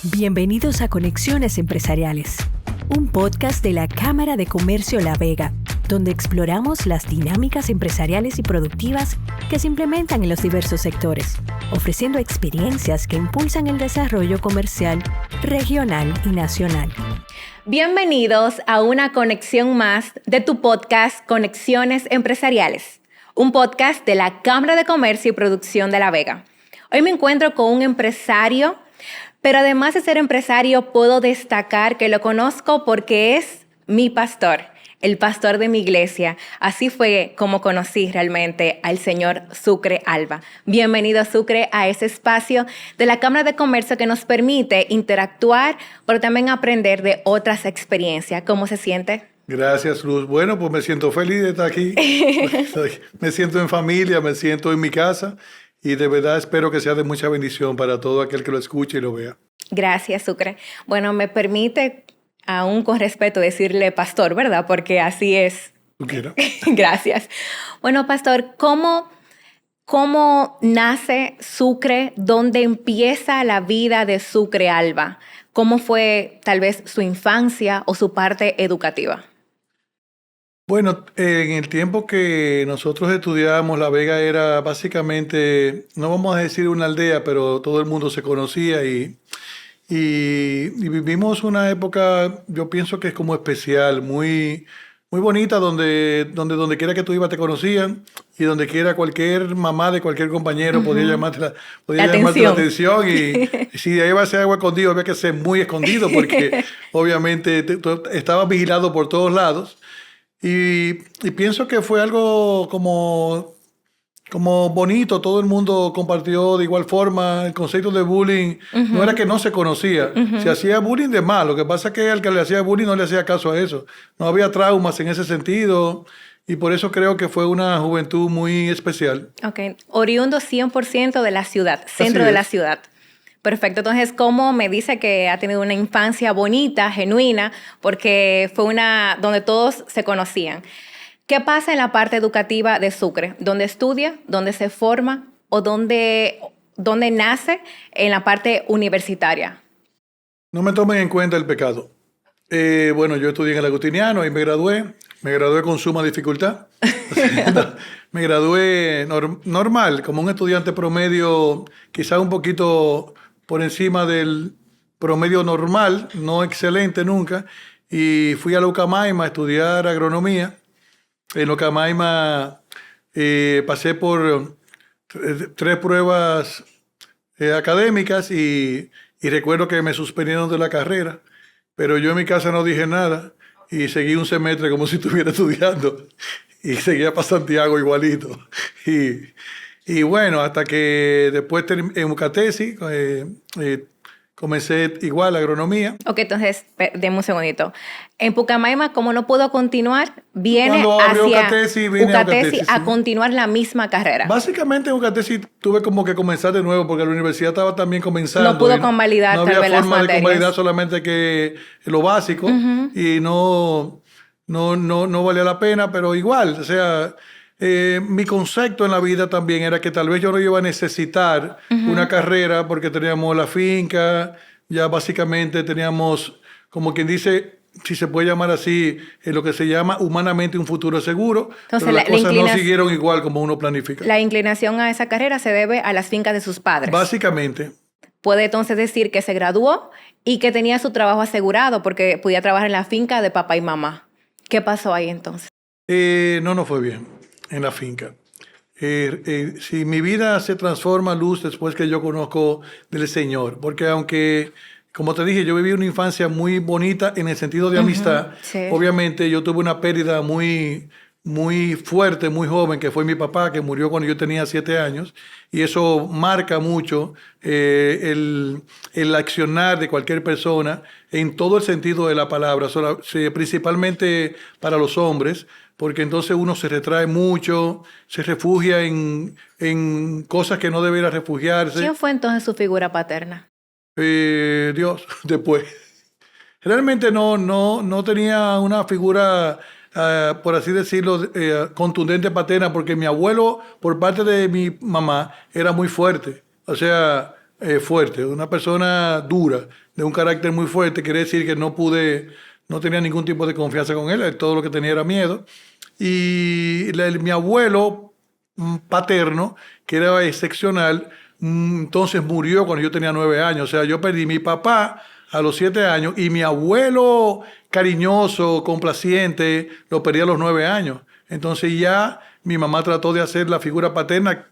Bienvenidos a Conexiones Empresariales, un podcast de la Cámara de Comercio La Vega, donde exploramos las dinámicas empresariales y productivas que se implementan en los diversos sectores, ofreciendo experiencias que impulsan el desarrollo comercial, regional y nacional. Bienvenidos a una conexión más de tu podcast Conexiones Empresariales, un podcast de la Cámara de Comercio y Producción de La Vega. Hoy me encuentro con un empresario, pero además de ser empresario, puedo destacar que lo conozco porque es mi pastor, el pastor de mi iglesia. Así fue como conocí realmente al señor Sucre Alba. Bienvenido, Sucre, a ese espacio de la Cámara de Comercio que nos permite interactuar, pero también aprender de otras experiencias. ¿Cómo se siente? Gracias, Luz. Bueno, pues me siento feliz de estar aquí. Me siento en familia, me siento en mi casa. Y de verdad espero que sea de mucha bendición para todo aquel que lo escuche y lo vea. Gracias, Sucre. Bueno, me permite, aún con respeto, decirle pastor, ¿verdad? Porque así es. ¿Tú quieras? Gracias. Bueno, pastor, ¿cómo nace Sucre? ¿Dónde empieza la vida de Sucre Alba? ¿Cómo fue tal vez su infancia o su parte educativa? Bueno, en el tiempo que nosotros estudiábamos, La Vega era básicamente, no vamos a decir una aldea, pero todo el mundo se conocía y vivimos una época, yo pienso que es como especial, muy bonita, donde quiera que tú ibas te conocían y donde quiera cualquier mamá de cualquier compañero podía llamarte la atención y si iba a ser algo escondido, había que ser muy escondido porque obviamente estabas vigilado por todos lados. Y pienso que fue algo como bonito, todo el mundo compartió de igual forma. El concepto de bullying no era que no se conocía, se hacía bullying de mal. Lo que pasa es que al que le hacía bullying no le hacía caso a eso. No había traumas en ese sentido y por eso creo que fue una juventud muy especial. Ok, oriundo 100% de la ciudad, centro de la ciudad. Perfecto. Entonces, ¿cómo me dice que ha tenido una infancia bonita, genuina, porque fue una donde todos se conocían? ¿Qué pasa en la parte educativa de Sucre? ¿Dónde estudia? ¿Dónde se forma? ¿O dónde nace en la parte universitaria? No me tomen en cuenta el pecado. Bueno, yo estudié en el Agustiniano y me gradué con suma dificultad. Me gradué normal, como un estudiante promedio, quizá un poquito por encima del promedio normal, no excelente nunca, y fui a la Ucamaima a estudiar agronomía. En la Ucamaima pasé por 3 pruebas académicas y recuerdo que me suspendieron de la carrera, pero yo en mi casa no dije nada y seguí un semestre como si estuviera estudiando y seguía para Santiago igualito. Y bueno, hasta que después en Ucatesi comencé igual agronomía. Ok, entonces, deme un segundito. En Pucamaima, como no pudo continuar, viene Ucatesi a continuar la misma carrera. Básicamente en Ucatesi tuve como que comenzar de nuevo porque la universidad estaba también comenzando. No pudo convalidar tal vez las materias. No había forma de convalidar solamente que lo básico y no valía la pena, pero igual, o sea... mi concepto en la vida también era que tal vez yo no iba a necesitar una carrera porque teníamos la finca, ya básicamente teníamos, como quien dice, si se puede llamar así, lo que se llama humanamente un futuro seguro. Entonces, pero las cosas no siguieron igual como uno planifica. La inclinación a esa carrera se debe a las fincas de sus padres. Básicamente. Puede entonces decir que se graduó y que tenía su trabajo asegurado porque podía trabajar en la finca de papá y mamá. ¿Qué pasó ahí entonces? No fue bien. En la finca. Si mi vida se transforma, Luz, después que yo conozco del Señor, porque aunque, como te dije, yo viví una infancia muy bonita en el sentido de amistad, sí. Obviamente yo tuve una pérdida muy fuerte, muy joven, que fue mi papá, que murió cuando yo tenía 7 años, y eso marca mucho el accionar de cualquier persona en todo el sentido de la palabra, principalmente para los hombres, porque entonces uno se retrae mucho, se refugia en cosas que no debería refugiarse. ¿Quién fue entonces su figura paterna? Dios, después. Realmente no tenía una figura, por así decirlo, contundente paterna, porque mi abuelo, por parte de mi mamá, era muy fuerte. O sea, fuerte, una persona dura, de un carácter muy fuerte. Quiere decir que no tenía ningún tipo de confianza con él. Todo lo que tenía era miedo. Y mi abuelo paterno, que era excepcional, entonces murió cuando yo tenía 9 años. O sea, yo perdí mi papá a los 7 años y mi abuelo cariñoso, complaciente, lo perdí a los 9 años. Entonces ya mi mamá trató de hacer la figura paterna,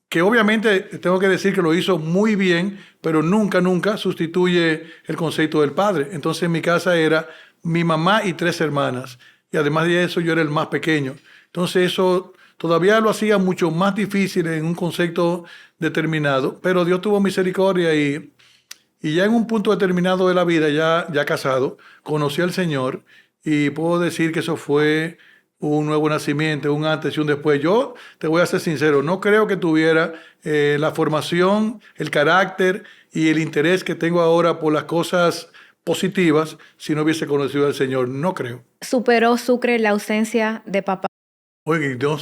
que obviamente tengo que decir que lo hizo muy bien, pero nunca sustituye el concepto del padre. Entonces en mi casa era mi mamá y 3 hermanas. Y además de eso yo era el más pequeño. Entonces eso todavía lo hacía mucho más difícil en un concepto determinado, pero Dios tuvo misericordia y ya en un punto determinado de la vida, ya casado, conocí al Señor y puedo decir que eso fue un nuevo nacimiento, un antes y un después. Yo te voy a ser sincero, no creo que tuviera la formación, el carácter y el interés que tengo ahora por las cosas positivas si no hubiese conocido al Señor. No creo. ¿Superó Sucre la ausencia de papá? Oye, no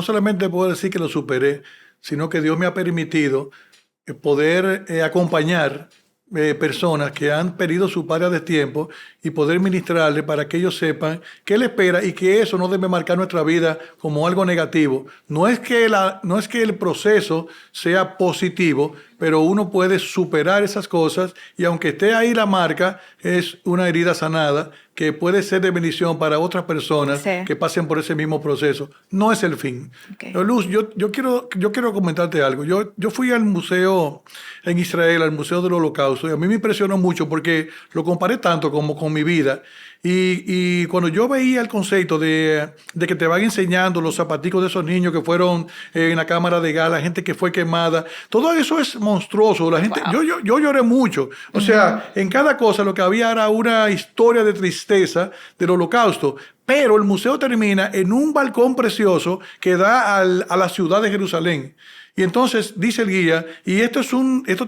solamente puedo decir que lo superé, sino que Dios me ha permitido poder acompañar personas que han perdido su padre a destiempo y poder ministrarle para que ellos sepan qué Él espera y que eso no debe marcar nuestra vida como algo negativo. No es que el proceso sea positivo, pero uno puede superar esas cosas y aunque esté ahí la marca, es una herida sanada que puede ser de bendición para otras personas que pasen por ese mismo proceso. No es el fin. Okay. Luz, yo quiero comentarte algo. Yo fui al museo en Israel, al Museo del Holocausto, y a mí me impresionó mucho porque lo comparé tanto como con mi vida. Y cuando yo veía el concepto de que te van enseñando los zapaticos de esos niños que fueron en la cámara de gas, la gente que fue quemada, todo eso es monstruoso. La gente, wow. Yo lloré mucho. O sea, en cada cosa lo que había era una historia de tristeza del Holocausto. Pero el museo termina en un balcón precioso que da a la ciudad de Jerusalén. Y entonces dice el guía, y esto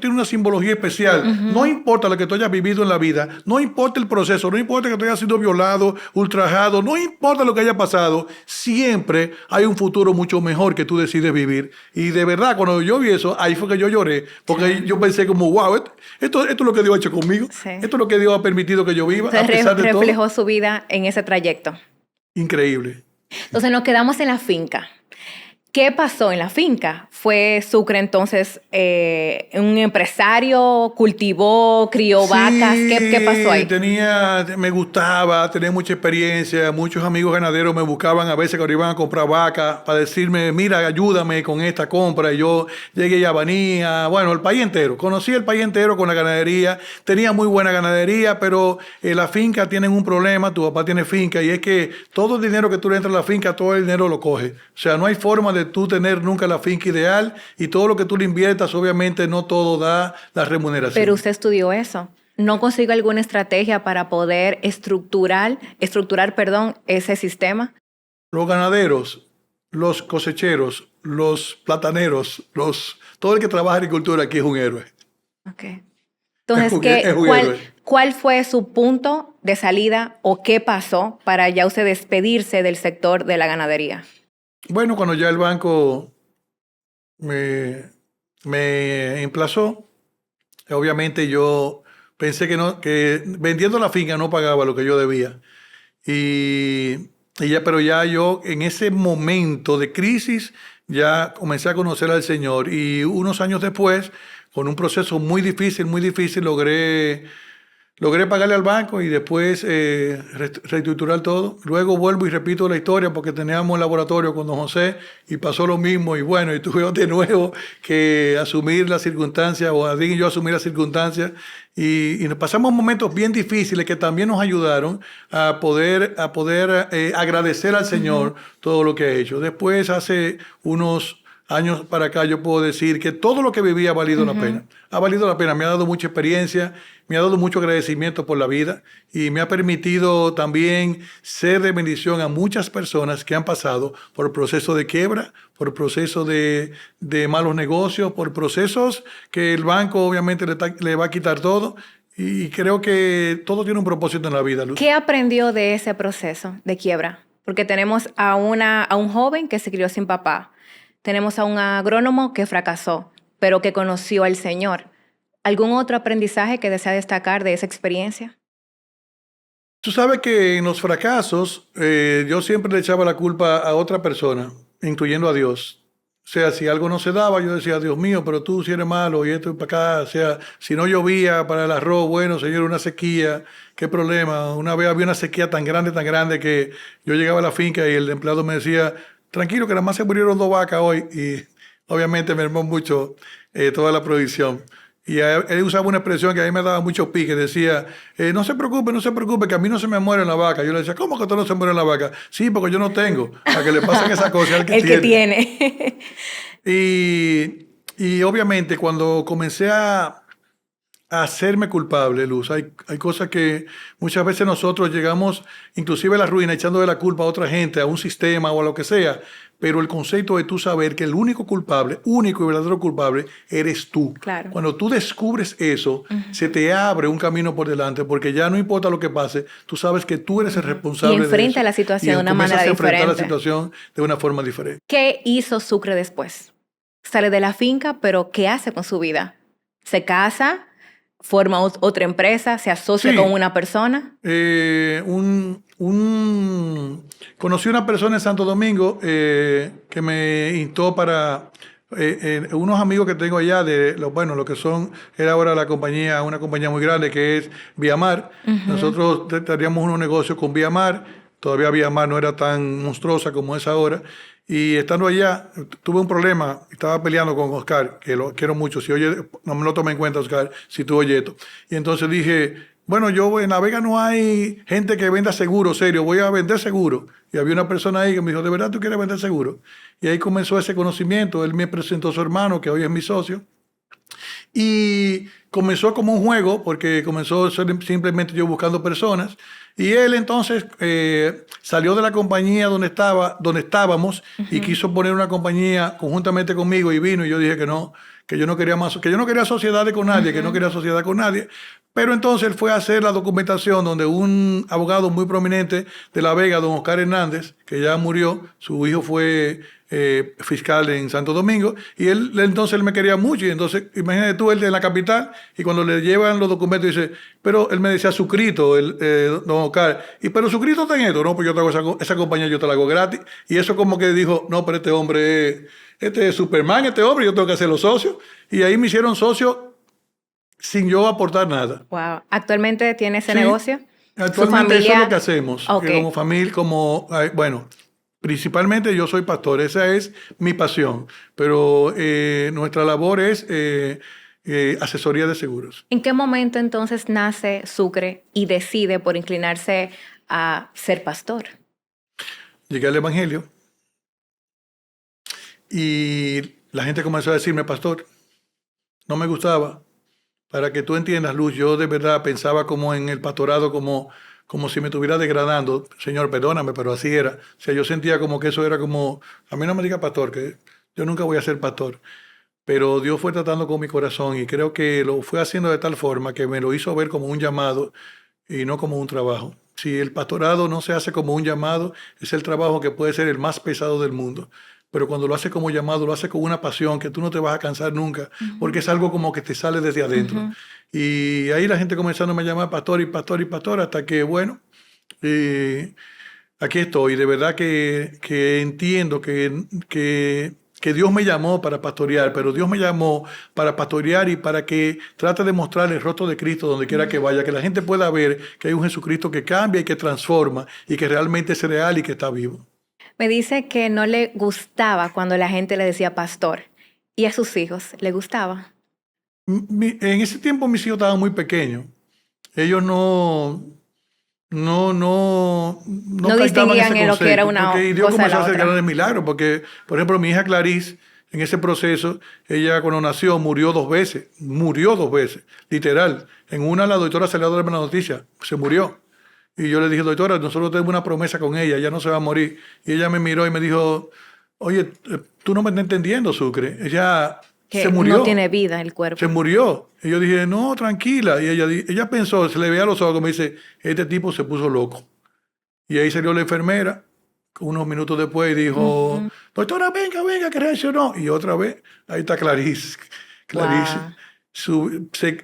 tiene una simbología especial. No importa lo que tú hayas vivido en la vida, no importa el proceso, no importa que tú hayas sido violado, ultrajado, no importa lo que haya pasado, siempre hay un futuro mucho mejor que tú decides vivir. Y de verdad, cuando yo vi eso, ahí fue que yo lloré, porque yo pensé como, wow, esto es lo que Dios ha hecho conmigo, esto es lo que Dios ha permitido que yo viva, a pesar de todo. Reflejó su vida en ese trayecto. Increíble. Entonces nos quedamos en la finca. ¿Qué pasó en la finca? ¿Fue Sucre entonces un empresario? ¿Cultivó? ¿Crió vacas? ¿Qué pasó ahí? Me gustaba, tenía mucha experiencia. Muchos amigos ganaderos me buscaban a veces cuando iban a comprar vacas para decirme, mira, ayúdame con esta compra. Y yo llegué a Yabanía, bueno, el país entero. Conocí el país entero con la ganadería. Tenía muy buena ganadería, pero la finca tienen un problema. Tu papá tiene finca y es que todo el dinero que tú le entras a la finca, todo el dinero lo coge. O sea, no hay forma de tú tener nunca la finca ideal y todo lo que tú le inviertas, obviamente no todo da la remuneración. Pero usted estudió eso. ¿No consiguió alguna estrategia para poder estructurar, ese sistema? Los ganaderos, los cosecheros, los plataneros, todo el que trabaja en agricultura aquí es un héroe. Okay. Entonces, ¿cuál fue su punto de salida o qué pasó para ya usted despedirse del sector de la ganadería? Bueno, cuando ya el banco me emplazó, obviamente yo pensé que vendiendo la finca no pagaba lo que yo debía. Pero ya yo en ese momento de crisis ya comencé a conocer al Señor y unos años después, con un proceso muy difícil, logré pagarle al banco y después reestructurar todo. Luego vuelvo y repito la historia porque teníamos un laboratorio con don José y pasó lo mismo. Y bueno, y tuve de nuevo que asumir las circunstancias, o Adín y yo asumir las circunstancias. Y nos pasamos momentos bien difíciles que también nos ayudaron a poder agradecer al Señor todo lo que ha hecho. Después, hace unos años para acá, yo puedo decir que todo lo que viví ha valido la pena. Ha valido la pena, me ha dado mucha experiencia, me ha dado mucho agradecimiento por la vida y me ha permitido también ser de bendición a muchas personas que han pasado por procesos de quiebra, por procesos de malos negocios, por procesos que el banco obviamente le va a quitar todo. Y creo que todo tiene un propósito en la vida, Luz. ¿Qué aprendió de ese proceso de quiebra? Porque tenemos a un joven que se crió sin papá. Tenemos a un agrónomo que fracasó. pero que conoció al Señor. ¿Algún otro aprendizaje que desea destacar de esa experiencia? Tú sabes que en los fracasos yo siempre le echaba la culpa a otra persona, incluyendo a Dios. O sea, si algo no se daba, yo decía, Dios mío, pero tú si eres malo y esto y para acá. O sea, si no llovía para el arroz, bueno, señor, una sequía, qué problema. Una vez había una sequía tan grande que yo llegaba a la finca y el empleado me decía, tranquilo, que nada más se murieron 2 vacas hoy. Y obviamente me hermó mucho toda la producción. Y él usaba una expresión que a mí me daba mucho pique. Decía, no se preocupe, que a mí no se me muere la vaca. Yo le decía, ¿cómo que tú no se muere la vaca? Sí, porque yo no tengo. A que le pasen esas cosas al que El que tiene. tiene. Y obviamente cuando comencé a hacerme culpable, Luz, hay cosas que muchas veces nosotros llegamos inclusive a la ruina echando de la culpa a otra gente, a un sistema o a lo que sea. Pero el concepto de tú saber que el único culpable, único y verdadero culpable, eres tú. Claro. Cuando tú descubres eso, se te abre un camino por delante, porque ya no importa lo que pase, tú sabes que tú eres el responsable de eso. Y enfrenta la situación de una manera diferente. Enfrentar la situación de una forma diferente. ¿Qué hizo Sucre después? Sale de la finca, pero ¿qué hace con su vida? ¿Se casa? ¿Forma otra empresa? ¿Se asocia con una persona? Conocí una persona en Santo Domingo que me instó para unos amigos que tengo allá lo que son, era ahora una compañía muy grande que es Viamar. Nosotros teníamos unos negocios con Viamar. Todavía Viamar no era tan monstruosa como es ahora. Y estando allá, tuve un problema. Estaba peleando con Oscar, que lo quiero mucho. Si oye, no me lo tome en cuenta, Oscar, si tú oyes esto. Y entonces dije, bueno, yo en La Vega no hay gente que venda seguro, serio. Voy a vender seguro. Y había una persona ahí que me dijo, ¿de verdad tú quieres vender seguro? Y ahí comenzó ese conocimiento. Él me presentó a su hermano, que hoy es mi socio. Y comenzó como un juego, porque comenzó simplemente yo buscando personas. Y él entonces salió de la compañía donde estábamos y quiso poner una compañía conjuntamente conmigo y vino y yo dije que no, que yo no quería más, que yo no quería sociedades con nadie, que no quería sociedad con nadie. Pero entonces él fue a hacer la documentación donde un abogado muy prominente de La Vega, don Oscar Hernández, que ya murió, su hijo fue fiscal en Santo Domingo, y él me quería mucho, y entonces imagínate tú, él de la capital, y cuando le llevan los documentos dice, pero él me decía Sucrito, don Oscar, pero Sucrito está en esto, no, pues yo te hago esa compañía, yo te la hago gratis, y eso como que dijo, no, pero este hombre es Superman, este hombre, yo tengo que hacer los socios, y ahí me hicieron socios sin yo aportar nada. Wow. ¿Actualmente tiene ese negocio? Actualmente eso es lo que hacemos. Okay. Como familia, bueno, principalmente yo soy pastor, esa es mi pasión, pero nuestra labor es asesoría de seguros. ¿En qué momento entonces nace Sucre y decide por inclinarse a ser pastor? Llegué al Evangelio y la gente comenzó a decirme, pastor, no me gustaba. Para que tú entiendas, Luz, yo de verdad pensaba como en el pastorado, como si me estuviera degradando. Señor, perdóname, pero así era. O sea, yo sentía como que eso era como, a mí no me diga pastor, que yo nunca voy a ser pastor. Pero Dios fue tratando con mi corazón y creo que lo fue haciendo de tal forma que me lo hizo ver como un llamado y no como un trabajo. Si el pastorado no se hace como un llamado, es el trabajo que puede ser el más pesado del mundo. Pero cuando lo hace como llamado, lo hace con una pasión que tú no te vas a cansar nunca, porque es algo como que te sale desde adentro. Y ahí la gente comenzándome a llamar pastor, hasta que, bueno, aquí estoy. De verdad que entiendo que Dios me llamó para pastorear, pero Dios me llamó para pastorear y para que trate de mostrar el rostro de Cristo donde quiera que vaya, que la gente pueda ver que hay un Jesucristo que cambia y que transforma y que realmente es real y que está vivo. Me dice que no le gustaba cuando la gente le decía pastor. ¿Y a sus hijos le gustaba? En ese tiempo mis hijos estaban muy pequeños. Ellos no distinguían en lo que era una cosa y Dios de la comenzó a hacer otra. grandes milagros. Porque, por ejemplo, mi hija Clarice, en ese proceso, ella cuando nació murió 2 veces. Murió 2 veces, literal. En una la doctora salió a darme la noticia. Se murió. Y yo le dije, doctora, nosotros tenemos una promesa con ella no se va a morir. Y ella me miró y me dijo, oye, tú no me estás entendiendo, Sucre. Ella que se murió. No tiene vida el cuerpo. Se murió. Y yo dije, no, tranquila. Y ella pensó, se le veía los ojos, me dice, este tipo se puso loco. Y ahí salió la enfermera, unos minutos después, y dijo, doctora, venga, que reaccionó. Y otra vez, ahí está Clarice. Clarice. Wow.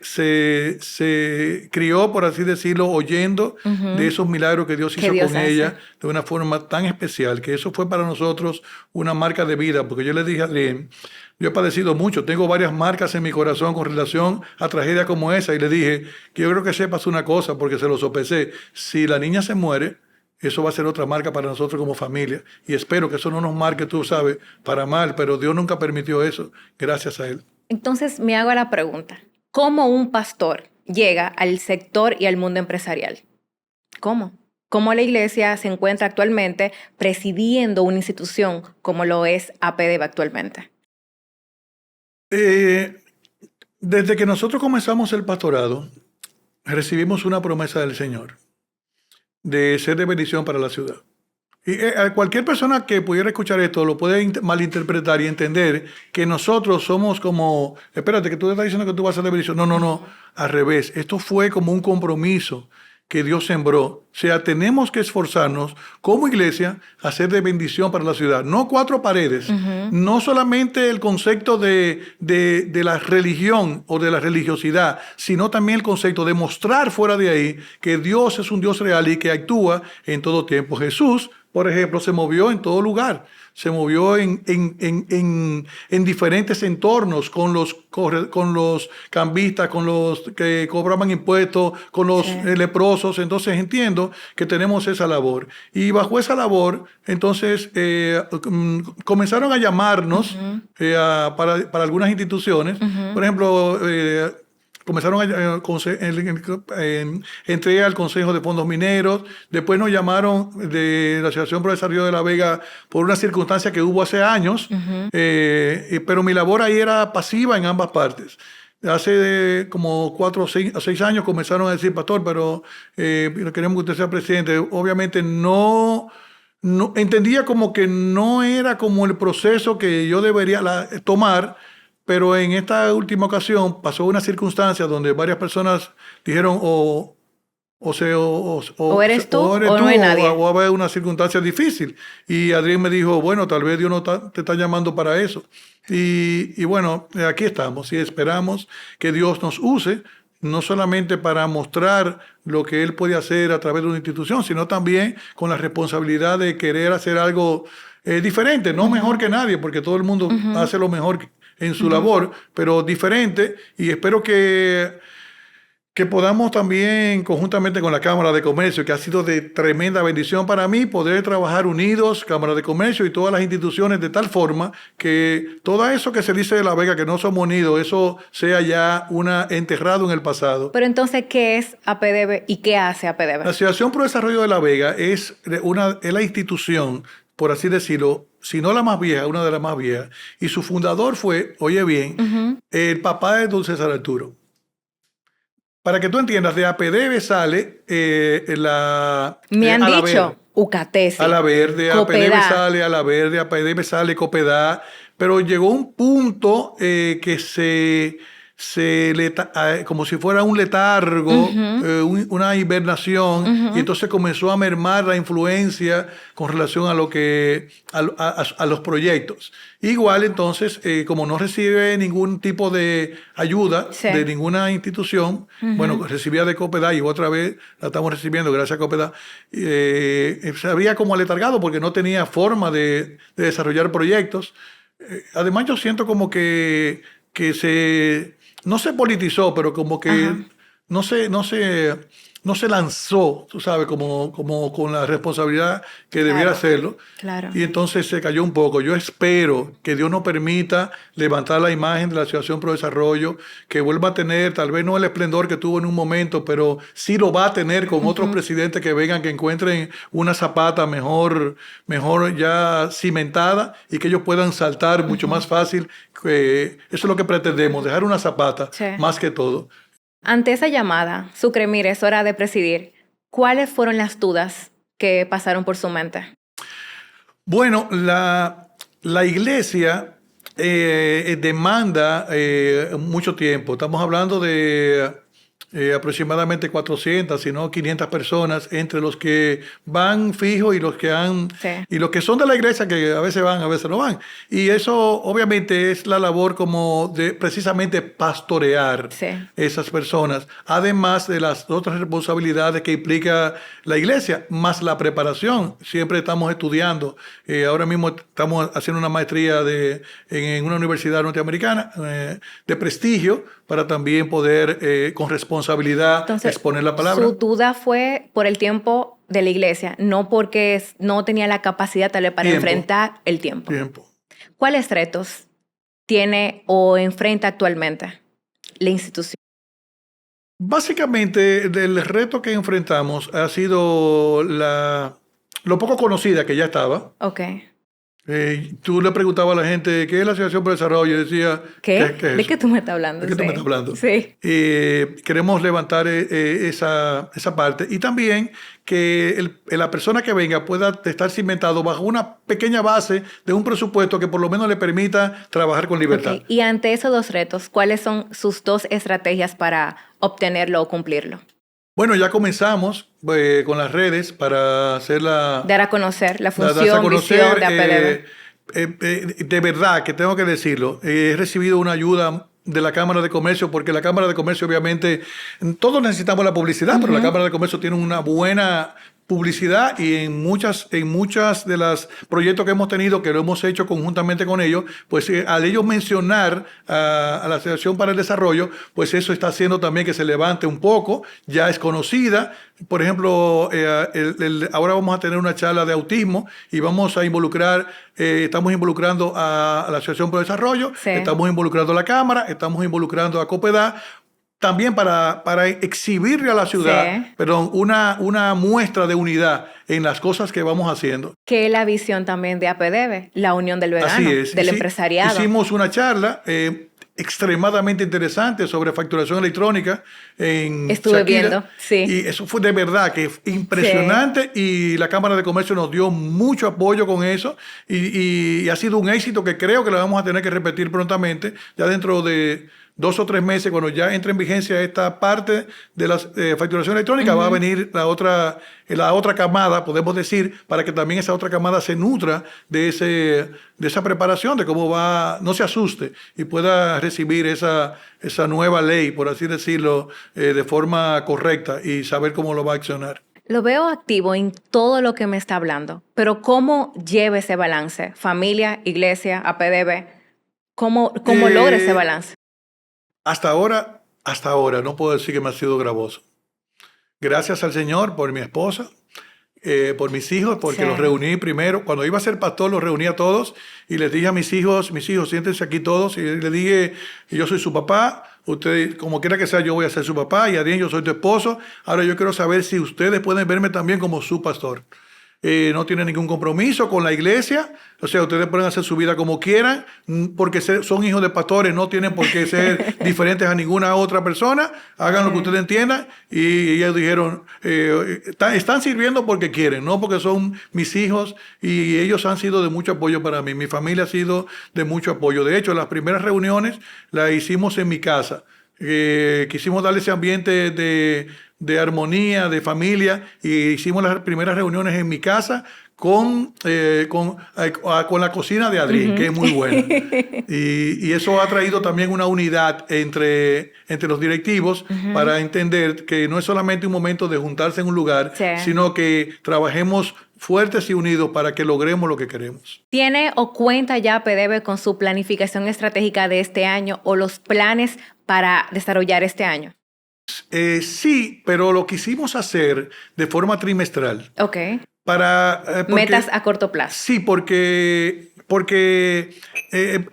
Se crió, por así decirlo, oyendo de esos milagros que Dios Que hizo Dios con hace. ella de una forma tan especial, que eso fue para nosotros una marca de vida, porque yo le dije a Adrián, yo he padecido mucho, tengo varias marcas en mi corazón con relación a tragedias como esa, y le dije que yo creo que sepas una cosa, porque se lo sopesé, si la niña se muere, eso va a ser otra marca para nosotros como familia, y espero que eso no nos marque, tú sabes, para mal, pero Dios nunca permitió eso, gracias a Él. Entonces me hago la pregunta, ¿cómo un pastor llega al sector y al mundo empresarial? ¿Cómo? ¿Cómo la iglesia se encuentra actualmente presidiendo una institución como lo es APDB actualmente? Desde que nosotros comenzamos el pastorado, recibimos una promesa del Señor de ser de bendición para la ciudad. Y cualquier persona que pudiera escuchar esto lo puede malinterpretar y entender que nosotros somos como, espérate, que tú estás diciendo que tú vas a ser de bendición. No, no, no, al revés. Esto fue como un compromiso que Dios sembró. O sea, tenemos que esforzarnos como iglesia a ser de bendición para la ciudad. No cuatro paredes, no solamente el concepto de la religión o de la religiosidad, sino también el concepto de mostrar fuera de ahí que Dios es un Dios real y que actúa en todo tiempo. Jesús, por ejemplo, se movió en todo lugar. Se movió en diferentes entornos con los cambistas, con los que cobraban impuestos, con los leprosos. Entonces entiendo que tenemos esa labor. Y bajo esa labor, entonces comenzaron a llamarnos para algunas instituciones. Por ejemplo, comenzaron entré al Consejo de Fondos Mineros, después nos llamaron de la Asociación por el Desarrollo de La Vega por una circunstancia que hubo hace años, pero mi labor ahí era pasiva en ambas partes. Hace como 4 o 6 años comenzaron a decir, pastor, pero queremos que usted sea presidente. Obviamente no entendía como que no era como el proceso que yo debería tomar. Pero en esta última ocasión pasó una circunstancia donde varias personas dijeron o eres tú o no hay nadie. O va a haber una circunstancia difícil. Y Adrián me dijo, bueno, tal vez Dios no te está llamando para eso. Y bueno, aquí estamos y esperamos que Dios nos use, no solamente para mostrar lo que Él puede hacer a través de una institución, sino también con la responsabilidad de querer hacer algo diferente, no mejor que nadie, porque todo el mundo hace lo mejor en su labor, pero diferente, y espero que podamos también, conjuntamente con la Cámara de Comercio, que ha sido de tremenda bendición para mí, poder trabajar unidos, Cámara de Comercio y todas las instituciones, de tal forma que todo eso que se dice de La Vega, que no somos unidos, eso sea ya enterrado en el pasado. Pero entonces, ¿qué es APDB y qué hace APDB? La Asociación Pro Desarrollo de La Vega es la institución, por así decirlo, si no la más vieja, una de las más viejas, y su fundador fue, oye bien, el papá de don César Arturo. Para que tú entiendas, de APDB sale me han dicho UCATESI, a la verde, APDB sale a la verde, APDB sale Copedá, pero llegó un punto que como si fuera un letargo, una hibernación, y entonces comenzó a mermar la influencia con relación a a los proyectos. Igual entonces, como no recibe ningún tipo de ayuda de ninguna institución, bueno, recibía de Copedá y otra vez la estamos recibiendo gracias a Copedá, se había como aletargado porque no tenía forma de desarrollar proyectos. Además yo siento como que no se politizó, pero como que no se lanzó, tú sabes, como con la responsabilidad que debiera hacerlo. Claro. Y entonces se cayó un poco. Yo espero que Dios nos permita levantar la imagen de la Asociación Pro Desarrollo, que vuelva a tener, tal vez no el esplendor que tuvo en un momento, pero sí lo va a tener con otros presidentes que vengan, que encuentren una zapata mejor ya cimentada y que ellos puedan saltar mucho más fácil. Eso es lo que pretendemos, dejar una zapata más que todo. Ante esa llamada, Sucre, mire, es hora de presidir. ¿Cuáles fueron las dudas que pasaron por su mente? Bueno, la iglesia demanda mucho tiempo. Estamos hablando de aproximadamente 400, si no 500 personas entre los que van fijos y los que y los que son de la iglesia, que a veces van, a veces no van. Y eso obviamente es la labor como de precisamente pastorear esas personas, además de las otras responsabilidades que implica la iglesia, más la preparación. Siempre estamos estudiando. Ahora mismo estamos haciendo una maestría en una universidad norteamericana de prestigio, para también poder con responsabilidad entonces, exponer la palabra. Su duda fue por el tiempo de la iglesia, no porque no tenía la capacidad tal vez para enfrentar el tiempo. ¿Cuáles retos tiene o enfrenta actualmente la institución? Básicamente, el reto que enfrentamos ha sido lo poco conocida que ya estaba. Okay. Tú le preguntabas a la gente qué es la Asociación por el Desarrollo y decía ¿qué es ¿de qué tú me estás hablando? ¿De qué tú me estás hablando? Sí. Queremos levantar esa parte y también que la persona que venga pueda estar cimentado bajo una pequeña base de un presupuesto que por lo menos le permita trabajar con libertad. Okay. Y ante esos dos retos, ¿cuáles son sus dos estrategias para obtenerlo o cumplirlo? Bueno, ya comenzamos con las redes para hacer dar a conocer la función, visión de APDB. De verdad que tengo que decirlo, he recibido una ayuda de la Cámara de Comercio, porque la Cámara de Comercio obviamente, todos necesitamos la publicidad, pero la Cámara de Comercio tiene una buena publicidad y en muchas de los proyectos que hemos tenido, que lo hemos hecho conjuntamente con ellos, pues al ellos mencionar a la Asociación para el Desarrollo, pues eso está haciendo también que se levante un poco, ya es conocida. Por ejemplo, ahora vamos a tener una charla de autismo y vamos a involucrar, estamos involucrando a la Asociación para el Desarrollo, estamos involucrando a la Cámara, estamos involucrando a COPEDA, también para exhibirle a la ciudad, perdón, una muestra de unidad en las cosas que vamos haciendo. Que es la visión también de APDB, la unión del vegano, del empresariado. Hicimos una charla extremadamente interesante sobre facturación electrónica en Estuve Shakira, viendo, sí. Y eso fue de verdad que impresionante y la Cámara de Comercio nos dio mucho apoyo con eso y ha sido un éxito que creo que lo vamos a tener que repetir prontamente, ya dentro de 2 o 3 meses, cuando ya entre en vigencia esta parte de la facturación electrónica, va a venir la otra camada, podemos decir, para que también esa otra camada se nutra de esa preparación, de cómo no se asuste y pueda recibir esa nueva ley, por así decirlo, de forma correcta y saber cómo lo va a accionar. Lo veo activo en todo lo que me está hablando, pero ¿cómo lleva ese balance? Familia, iglesia, APDB, ¿cómo logra ese balance? Hasta ahora, no puedo decir que me ha sido gravoso. Gracias al Señor por mi esposa, por mis hijos, porque los reuní primero. Cuando iba a ser pastor, los reuní a todos y les dije a mis hijos, siéntense aquí todos. Y les dije, yo soy su papá, ustedes, como quiera que sea, yo voy a ser su papá. Y Adrián, yo soy tu esposo. Ahora yo quiero saber si ustedes pueden verme también como su pastor. No tienen ningún compromiso con la iglesia, o sea, ustedes pueden hacer su vida como quieran, porque son hijos de pastores, no tienen por qué ser diferentes a ninguna otra persona, hagan lo que ustedes entiendan. Y ellos dijeron, están sirviendo porque quieren, no porque son mis hijos, y ellos han sido de mucho apoyo para mí, mi familia ha sido de mucho apoyo. De hecho, las primeras reuniones las hicimos en mi casa. Quisimos darle ese ambiente de armonía, de familia, y hicimos las primeras reuniones en mi casa con la cocina de Adrián, que es muy buena. Y eso ha traído también una unidad entre los directivos para entender que no es solamente un momento de juntarse en un lugar, sino que trabajemos fuertes y unidos para que logremos lo que queremos. ¿Tiene o cuenta ya APDB con su planificación estratégica de este año o los planes para desarrollar este año? Sí, pero lo quisimos hacer de forma trimestral. Ok. Metas a corto plazo. Sí, porque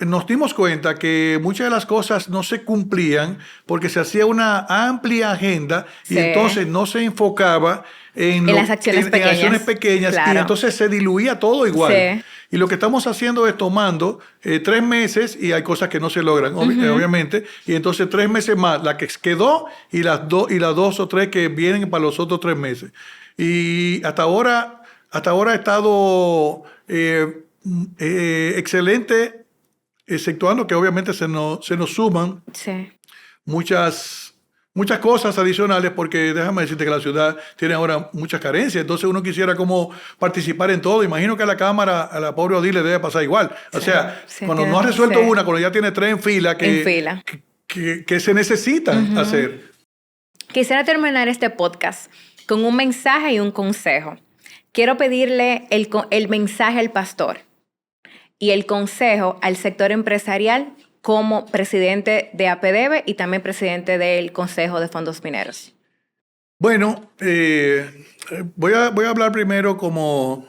nos dimos cuenta que muchas de las cosas no se cumplían porque se hacía una amplia agenda y entonces no se enfocaba en las acciones pequeñas, claro. Y entonces se diluía todo igual. Sí. Y lo que estamos haciendo es tomando 3 meses y hay cosas que no se logran, obviamente, y entonces 3 meses más, la que quedó y las 2 o 3 que vienen para los otros 3 meses. Y hasta ahora ha estado excelente, exceptuando que obviamente se nos suman muchas muchas cosas adicionales, porque déjame decirte que la ciudad tiene ahora muchas carencias, entonces uno quisiera como participar en todo. Imagino que a la Cámara, a la pobre Odile le debe pasar igual. O sea, sí, cuando no ha resuelto una, cuando ya tiene 3 en fila, En fila. que se necesitan hacer. Quisiera terminar este podcast con un mensaje y un consejo. Quiero pedirle el mensaje al pastor y el consejo al sector empresarial como presidente de APDEVE y también presidente del Consejo de Fondos Mineros. Bueno, voy a hablar primero como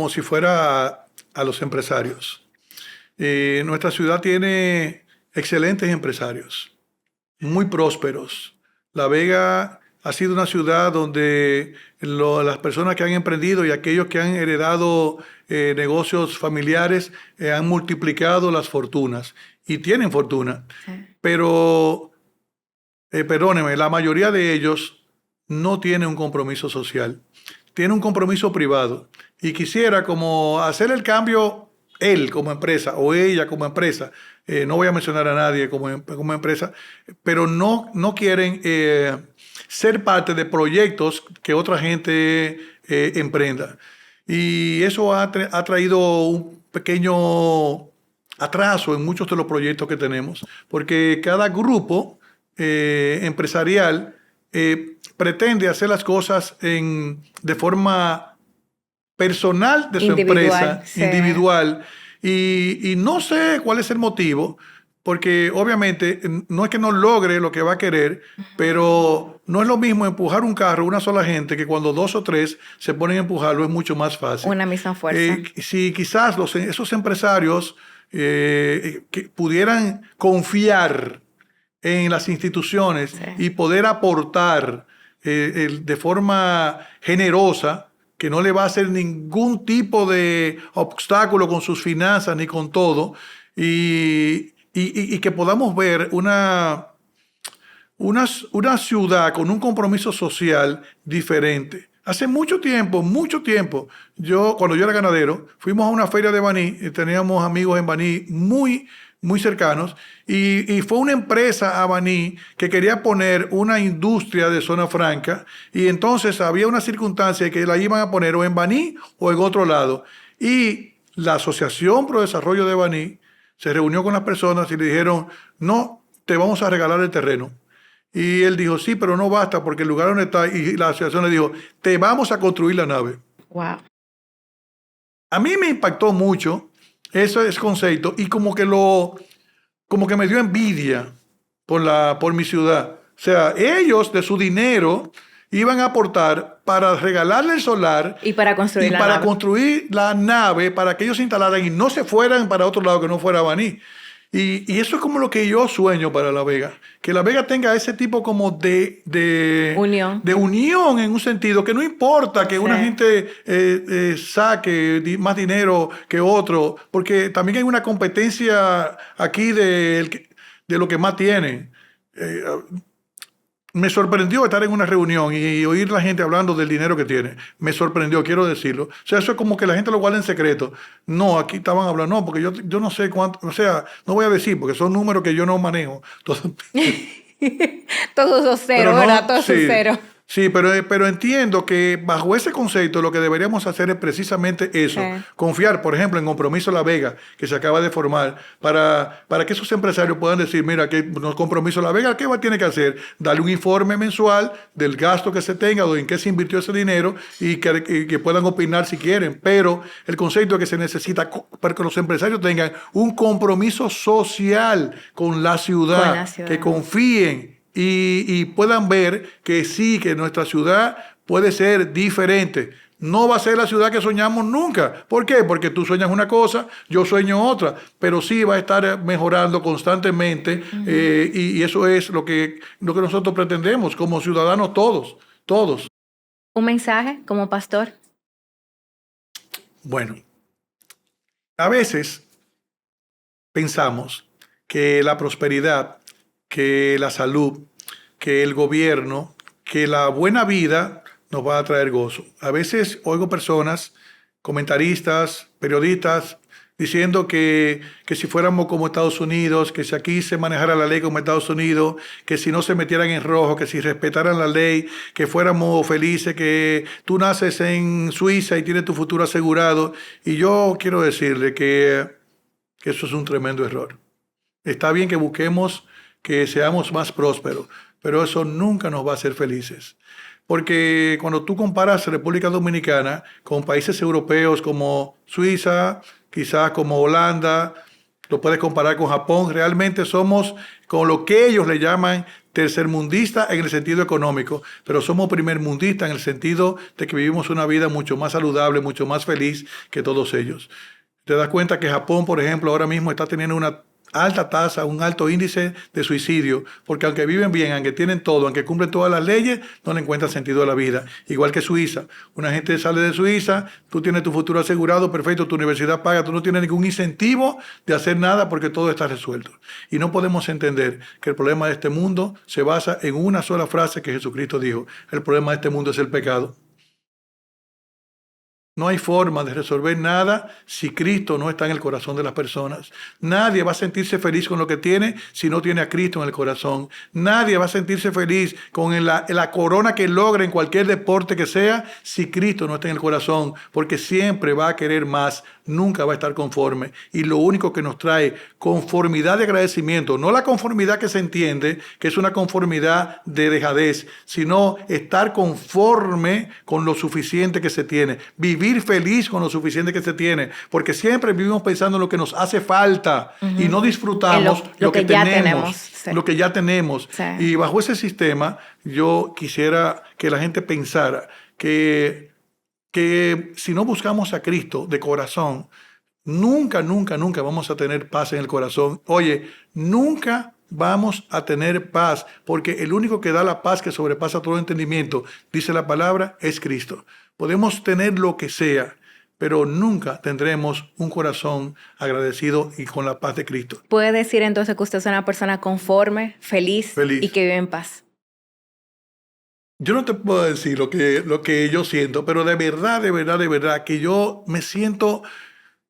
si fuera a los empresarios. Nuestra ciudad tiene excelentes empresarios, muy prósperos. La Vega ha sido una ciudad donde las personas que han emprendido y aquellos que han heredado negocios familiares han multiplicado las fortunas y tienen fortuna. Sí. Pero, perdóneme, la mayoría de ellos no tiene un compromiso social, tiene un compromiso privado y quisiera como hacer el cambio él como empresa o ella como empresa, no voy a mencionar a nadie como empresa, pero no quieren ser parte de proyectos que otra gente emprenda. Y eso ha traído un pequeño atraso en muchos de los proyectos que tenemos, porque cada grupo empresarial pretende hacer las cosas de forma personal de su empresa, sí. Individual, y no sé cuál es el motivo, porque obviamente no es que no logre lo que va a querer, pero no es lo mismo empujar un carro una sola gente que cuando 2 o 3 se ponen a empujarlo es mucho más fácil. Una misma fuerza. Si quizás esos empresarios que pudieran confiar en las instituciones, sí. Y poder aportar de forma generosa, que no le va a hacer ningún tipo de obstáculo con sus finanzas ni con todo, y que podamos ver una ciudad con un compromiso social diferente. Hace mucho tiempo, cuando yo era ganadero, fuimos a una feria de Baní y teníamos amigos en Baní muy cercanos, y fue una empresa a Baní que quería poner una industria de zona franca, y entonces había una circunstancia que la iban a poner o en Baní o en otro lado, y la Asociación Pro Desarrollo de Baní se reunió con las personas y le dijeron, no, te vamos a regalar el terreno. Y él dijo, sí, pero no basta porque el lugar donde está, y la asociación le dijo, te vamos a construir la nave. Wow. A mí me impactó mucho ese concepto, y como que me dio envidia por mi ciudad. O sea, ellos de su dinero iban a aportar para regalarle el solar y para construir la nave para que ellos se instalaran y no se fueran para otro lado que no fuera Baní. Y eso es como lo que yo sueño para La Vega, que La Vega tenga ese tipo como de unión en un sentido, que no importa que una gente saque más dinero que otro, porque también hay una competencia aquí de lo que más tiene. Me sorprendió estar en una reunión y oír la gente hablando del dinero que tiene. Me sorprendió, quiero decirlo. O sea, eso es como que la gente lo guarda en secreto. No, aquí estaban hablando, no, porque yo no sé cuánto, o sea, no voy a decir, porque son números que yo no manejo. Todos los ceros, no, ¿verdad? Todos los ceros. Sí, pero entiendo que bajo ese concepto lo que deberíamos hacer es precisamente eso. Sí. Confiar, por ejemplo, en Compromiso La Vega, que se acaba de formar, para que esos empresarios puedan decir, mira, que Compromiso La Vega, ¿qué tiene que hacer? Darle un informe mensual del gasto que se tenga o en qué se invirtió ese dinero y que puedan opinar si quieren. Pero el concepto es que se necesita para que los empresarios tengan un compromiso social con la ciudad. Que confíen y puedan ver que sí, que nuestra ciudad puede ser diferente. No va a ser la ciudad que soñamos nunca. ¿Por qué? Porque tú sueñas una cosa, yo sueño otra, pero sí va a estar mejorando constantemente. Y eso es lo que nosotros pretendemos como ciudadanos todos. ¿Un mensaje como pastor? Bueno, a veces pensamos que la prosperidad, que la salud, que el gobierno, que la buena vida nos va a traer gozo. A veces oigo personas, comentaristas, periodistas, diciendo que si fuéramos como Estados Unidos, que si aquí se manejara la ley como Estados Unidos, que si no se metieran en rojo, que si respetaran la ley, que fuéramos felices, que tú naces en Suiza y tienes tu futuro asegurado. Y yo quiero decirle que eso es un tremendo error. Está bien que busquemos que seamos más prósperos, pero eso nunca nos va a hacer felices. Porque cuando tú comparas República Dominicana con países europeos como Suiza, quizás como Holanda, lo puedes comparar con Japón, realmente somos con lo que ellos le llaman tercermundistas en el sentido económico, pero somos primermundistas en el sentido de que vivimos una vida mucho más saludable, mucho más feliz que todos ellos. Te das cuenta que Japón, por ejemplo, ahora mismo está teniendo una alta tasa, un alto índice de suicidio, porque aunque viven bien, aunque tienen todo, aunque cumplen todas las leyes, no le encuentran sentido a la vida. Igual que Suiza. Una gente sale de Suiza, tú tienes tu futuro asegurado, perfecto, tu universidad paga, tú no tienes ningún incentivo de hacer nada porque todo está resuelto. Y no podemos entender que el problema de este mundo se basa en una sola frase que Jesucristo dijo: el problema de este mundo es el pecado. No hay forma de resolver nada si Cristo no está en el corazón de las personas. Nadie va a sentirse feliz con lo que tiene si no tiene a Cristo en el corazón. Nadie va a sentirse feliz con la corona que logra en cualquier deporte que sea si Cristo no está en el corazón, porque siempre va a querer más, nunca va a estar conforme. Y lo único que nos trae conformidad de agradecimiento, no la conformidad que se entiende, que es una conformidad de dejadez, sino estar conforme con lo suficiente que se tiene, vivir feliz con lo suficiente que se tiene, porque siempre vivimos pensando en lo que nos hace falta y no disfrutamos lo que tenemos, sí. Lo que ya tenemos. Sí. Y bajo ese sistema yo quisiera que la gente pensara que si no buscamos a Cristo de corazón, nunca vamos a tener paz en el corazón. Oye, nunca vamos a tener paz, porque el único que da la paz que sobrepasa todo entendimiento, dice la palabra, es Cristo. Podemos tener lo que sea, pero nunca tendremos un corazón agradecido y con la paz de Cristo. ¿Puede decir entonces que usted es una persona conforme, feliz. Y que vive en paz? Yo no te puedo decir lo que yo siento, pero de verdad, que yo me siento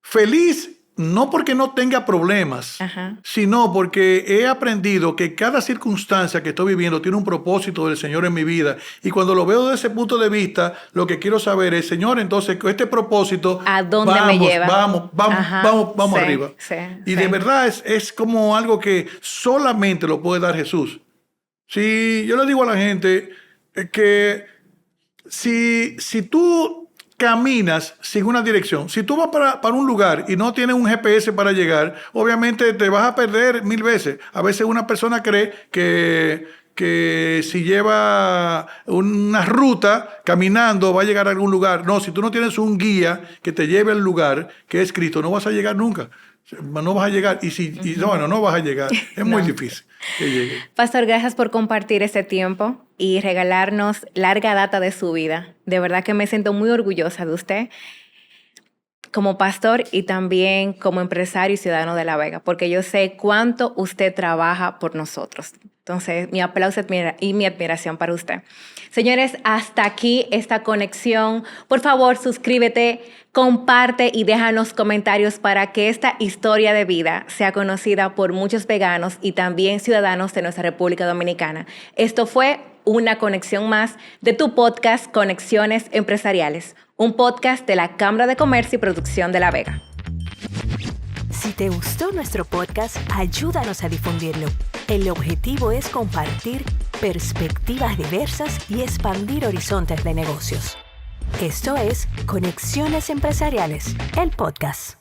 feliz. No porque no tenga problemas, sino porque he aprendido que cada circunstancia que estoy viviendo tiene un propósito del Señor en mi vida. Y cuando lo veo desde ese punto de vista, lo que quiero saber es, Señor, entonces, este propósito, ¿a dónde me lleva? Vamos arriba. Y de verdad es como algo que solamente lo puede dar Jesús. Si yo le digo a la gente que si tú caminas sin una dirección, si tú vas para un lugar y no tienes un GPS para llegar, obviamente te vas a perder 1000 veces. A veces una persona cree que si lleva una ruta caminando va a llegar a algún lugar. No, si tú no tienes un guía que te lleve al lugar que es Cristo, no vas a llegar nunca. No vas a llegar. No vas a llegar. Es muy difícil que llegue. Pastor, gracias por compartir este tiempo y regalarnos larga data de su vida. De verdad que me siento muy orgullosa de usted como pastor y también como empresario y ciudadano de La Vega, porque yo sé cuánto usted trabaja por nosotros. Entonces, mi aplauso y mi admiración para usted. Señores, hasta aquí esta conexión. Por favor, suscríbete, comparte y déjanos comentarios para que esta historia de vida sea conocida por muchos veganos y también ciudadanos de nuestra República Dominicana. Esto fue una conexión más de tu podcast Conexiones Empresariales, un podcast de la Cámara de Comercio y Producción de La Vega. Si te gustó nuestro podcast, ayúdanos a difundirlo. El objetivo es compartir perspectivas diversas y expandir horizontes de negocios. Esto es Conexiones Empresariales, el podcast.